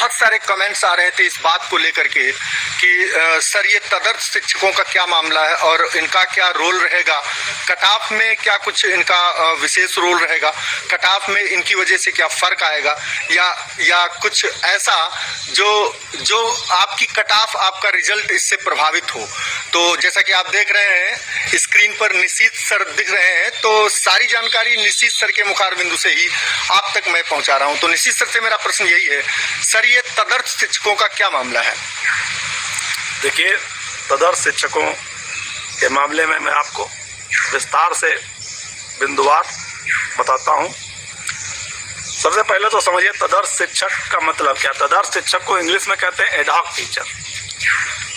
बहुत सारे कमेंट्स आ रहे थे इस बात को लेकर के कि सर ये तदर्थ शिक्षकों का क्या मामला है और इनका क्या रोल रहेगा, कट ऑफ में क्या कुछ इनका विशेष रोल रहेगा, कट ऑफ में इनकी वजह से क्या फर्क आएगा या कुछ ऐसा जो आपकी कट ऑफ आपका रिजल्ट इससे प्रभावित हो। तो जैसा कि आप देख रहे हैं स्क्रीन पर निशीथ सर दिख रहे हैं, तो सारी जानकारी निशीथ सर के मुखारबिंदु से ही आप तक मैं पहुंचा रहा हूं। तो निशीथ सर से मेरा प्रश्न यही है, सर ये तदर्थ शिक्षकों का क्या मामला है? देखिए, तदर्थ शिक्षकों के मामले में मैं आपको विस्तार से बिंदुवार बताता हूं। सबसे पहले तो समझिए तदर्थ शिक्षक का मतलब क्या। तदर्थ शिक्षक को इंग्लिश में कहते हैं एडहॉक टीचर।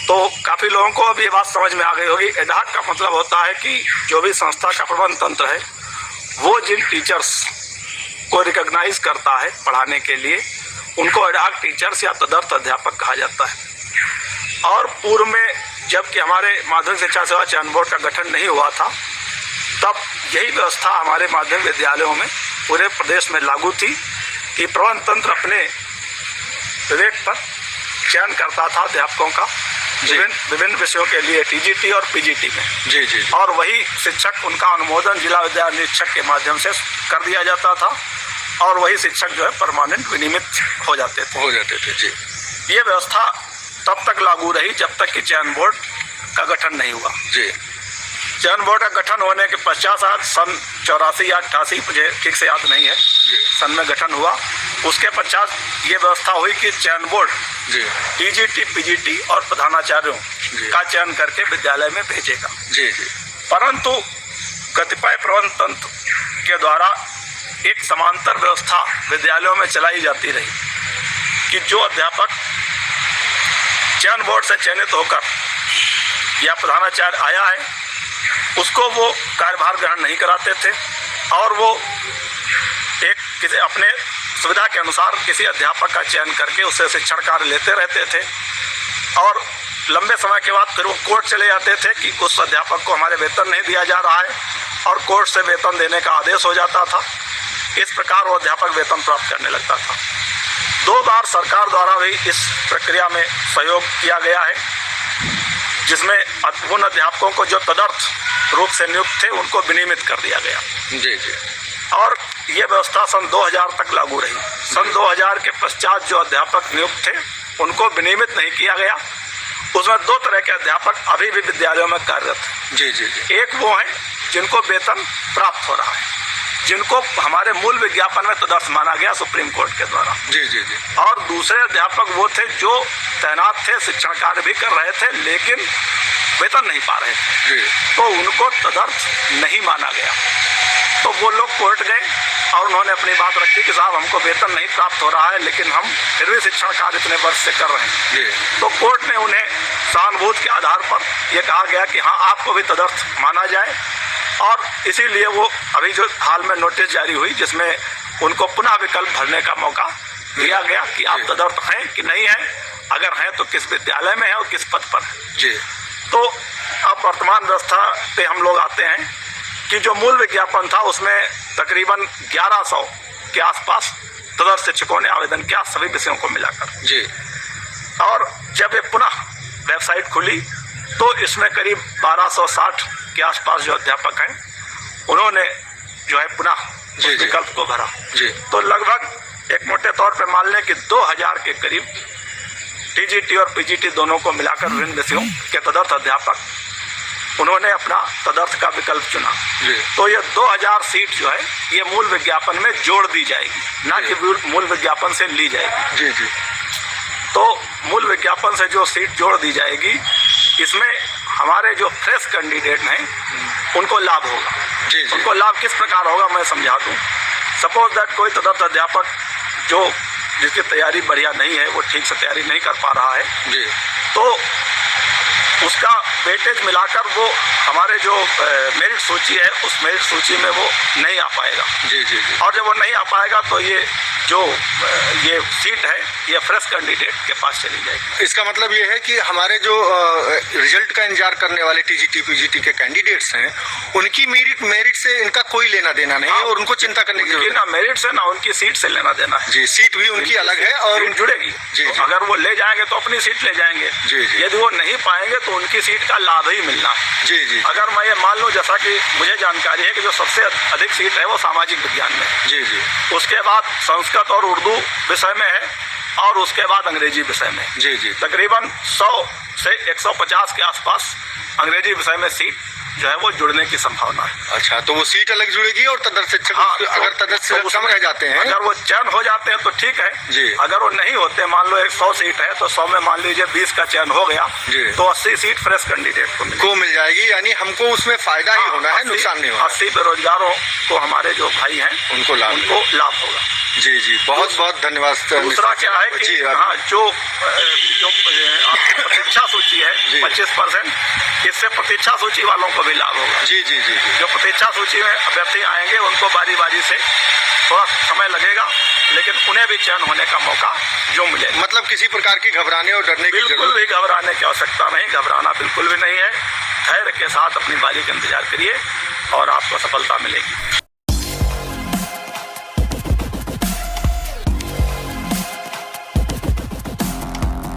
तो काफ़ी लोगों को अब ये बात समझ में आ गई होगी। एडहॉक का मतलब होता है कि जो भी संस्था का प्रबंध तंत्र है वो जिन टीचर्स को रिकॉग्नाइज करता है पढ़ाने के लिए, उनको एडहॉक टीचर्स या तदर्थ अध्यापक कहा जाता है। और पूर्व में जबकि हमारे माध्यमिक शिक्षा सेवा चयन बोर्ड का गठन नहीं हुआ था, तब यही व्यवस्था हमारे माध्यमिक विद्यालयों में पूरे प्रदेश में लागू थी कि प्रबंध तंत्र अपने विवेक पर चयन करता था अध्यापकों का विभिन्न विषयों के लिए टीजीटी और पीजीटी में। जी। और वही शिक्षक, उनका अनुमोदन जिला विद्यालय निरीक्षक के माध्यम से कर दिया जाता था और वही शिक्षक जो है परमानेंट विनियमित हो जाते थे। जी। ये व्यवस्था तब तक लागू रही जब तक कि चयन बोर्ड का गठन नहीं हुआ। जी। चयन बोर्ड का गठन होने के पश्चात सन 84 या 88, मुझे ठीक से याद नहीं है, सन में गठन हुआ। उसके पश्चात ये व्यवस्था हुई कि चयन बोर्ड टीजीटी, पीजीटी और प्रधानाचार्यों का चयन करके विद्यालय में भेजेगा। जी। परंतु कतिपय प्रबंध तंत्र के द्वारा एक समांतर व्यवस्था विद्यालयों में चलाई जाती रही कि जो अध्यापक चयन बोर्ड से चयनित होकर या प्रधानाचार्य आया है उसको वो कार्यभार ग्रहण नहीं कराते थे और वो एक किसी अपने सुविधा के अनुसार किसी अध्यापक का चयन करके उससे शिक्षण कार्य लेते रहते थे और लंबे समय के बाद फिर वो कोर्ट चले जाते थे कि उस अध्यापक को हमारे वेतन नहीं दिया जा रहा है और कोर्ट से वेतन देने का आदेश हो जाता था। इस प्रकार वो अध्यापक वेतन प्राप्त करने लगता था। 2 बार सरकार द्वारा भी इस प्रक्रिया में सहयोग किया गया है, जिसमें उन अध्यापकों को जो तदर्थ रूप से नियुक्त थे उनको विनियमित कर दिया गया। जी। और ये व्यवस्था सन 2000 तक लागू रही। सन 2000 के पश्चात जो अध्यापक नियुक्त थे उनको विनियमित नहीं किया गया। उसमें 2 तरह के अध्यापक अभी भी विद्यालयों में कार्यरत हैं। जी। एक वो हैं जिनको वेतन प्राप्त हो रहा है, जिनको हमारे मूल विज्ञापन में तदर्थ माना गया सुप्रीम कोर्ट के द्वारा। जी। और दूसरे अध्यापक वो थे जो तैनात थे, शिक्षण कार्य भी कर रहे थे लेकिन वेतन नहीं पा रहे थे, तो उनको तदर्थ नहीं माना गया। तो वो लोग कोर्ट गए और उन्होंने अपनी बात रखी कि साहब हमको वेतन नहीं प्राप्त हो रहा है लेकिन हम फिर भी शिक्षण कार्य इतने वर्ष से कर रहे हैं। तो कोर्ट ने उन्हें सहानुभूति के आधार पर यह कहा गया कि हाँ, आपको भी तदर्थ माना जाए और इसीलिए वो अभी जो हाल में नोटिस जारी हुई जिसमें उनको पुनः विकल्प भरने का मौका दिया गया कि आप तदर्थ हैं कि नहीं हैं, अगर हैं तो किस विद्यालय में है और किस पद पर है। तो अब वर्तमान व्यवस्था पे हम लोग आते हैं कि जो मूल विज्ञापन था उसमें तकरीबन 1100 के आसपास तदर्थ शिक्षकों ने आवेदन किया, सभी विषयों को मिलाकर। और जब ये पुनः वेबसाइट खुली तो इसमें करीब 1260 के आसपास जो अध्यापक हैं उन्होंने जो है पुनः विकल्प को भरा। तो लगभग एक मोटे तौर पे मान लें कि 2000 के करीब टीजीटी और पीजीटी दोनों को मिलाकर विभिन्न विषयों के तदर्थ अध्यापक उन्होंने अपना तदर्थ का विकल्प चुना। तो ये 2000 सीट जो है ये मूल विज्ञापन में जोड़ दी जाएगी, ना कि मूल विज्ञापन से ली जाएगी। तो मूल विज्ञापन से जो सीट जोड़ दी जाएगी इसमें हमारे जो फ्रेश कैंडिडेट हैं उनको लाभ होगा। उनको लाभ किस प्रकार होगा मैं समझा दूँ। सपोज दैट कोई तदर्थ अध्यापक जो जिसकी तैयारी बढ़िया नहीं है, वो ठीक से तैयारी नहीं कर पा रहा है, तो उसका वेटेज मिलाकर वो हमारे जो मेरिट सूची है उस मेरिट सूची में वो नहीं आ पाएगा। जी जी जी। और जब वो नहीं आ पाएगा तो ये सीट है ये फ्रेश कैंडिडेट के पास चली जाएगी। इसका मतलब ये है कि हमारे जो रिजल्ट का इंतजार करने वाले टीजीटी पीजीटी के कैंडिडेट्स हैं उनकी मेरिट से इनका कोई लेना देना नहीं है और उनको चिंता करने की जरूरत ना मेरिट से ना उनकी सीट से लेना देना है। जी, सीट भी उनकी अलग है और जुड़ेगी। जी, तो जी। अगर वो ले जाएंगे तो अपनी सीट ले जाएंगे। जी, जी। यदि वो नहीं पाएंगे तो उनकी सीट का लाभ ही मिलना है। जी जी। अगर मैं ये मान लूँ, जैसा कि मुझे जानकारी है कि जो सबसे अधिक सीट है वो सामाजिक विज्ञान में, जी जी। उसके बाद संस्कृत और उर्दू विषय में है और उसके बाद अंग्रेजी विषय में। जी जी। तकरीबन 100 से 150 के आसपास अंग्रेजी विषय में सीट जो है वो जुड़ने की संभावना है। अच्छा, तो वो सीट अलग जुड़ेगी और तदर्थ शिक्षक अगर तदर्थ शिक्षक कम रह जाते हैं, अगर वो चयन हो जाते हैं तो ठीक है जी। अगर वो नहीं होते, मान लो 100 सीट है तो 100 में मान लीजिए 20 का चयन हो गया जी। तो 80 सीट फ्रेश कैंडिडेट को मिल जाएगी। यानी हमको उसमें फायदा ही होना है, नुकसान नहीं होना। 80 बेरोजगारों को हमारे जो भाई हैं उनको लाभ होगा। जी जी, बहुत बहुत धन्यवाद। दूसरा क्या है कि जी, हाँ, जो प्रतीक्षा सूची है 25%, इससे प्रतीक्षा सूची वालों को भी लाभ होगा। जी जी जी जी। जो प्रतीक्षा सूची में अभ्यर्थी आएंगे उनको बारी बारी से थोड़ा समय लगेगा लेकिन उन्हें भी चयन होने का मौका जो मिलेगा। मतलब किसी प्रकार की घबराने और डरने की बिल्कुल भी घबराने की आवश्यकता नहीं, घबराना बिल्कुल भी नहीं है। धैर्य के साथ अपनी बारी का इंतजार करिए और आपको सफलता मिलेगी।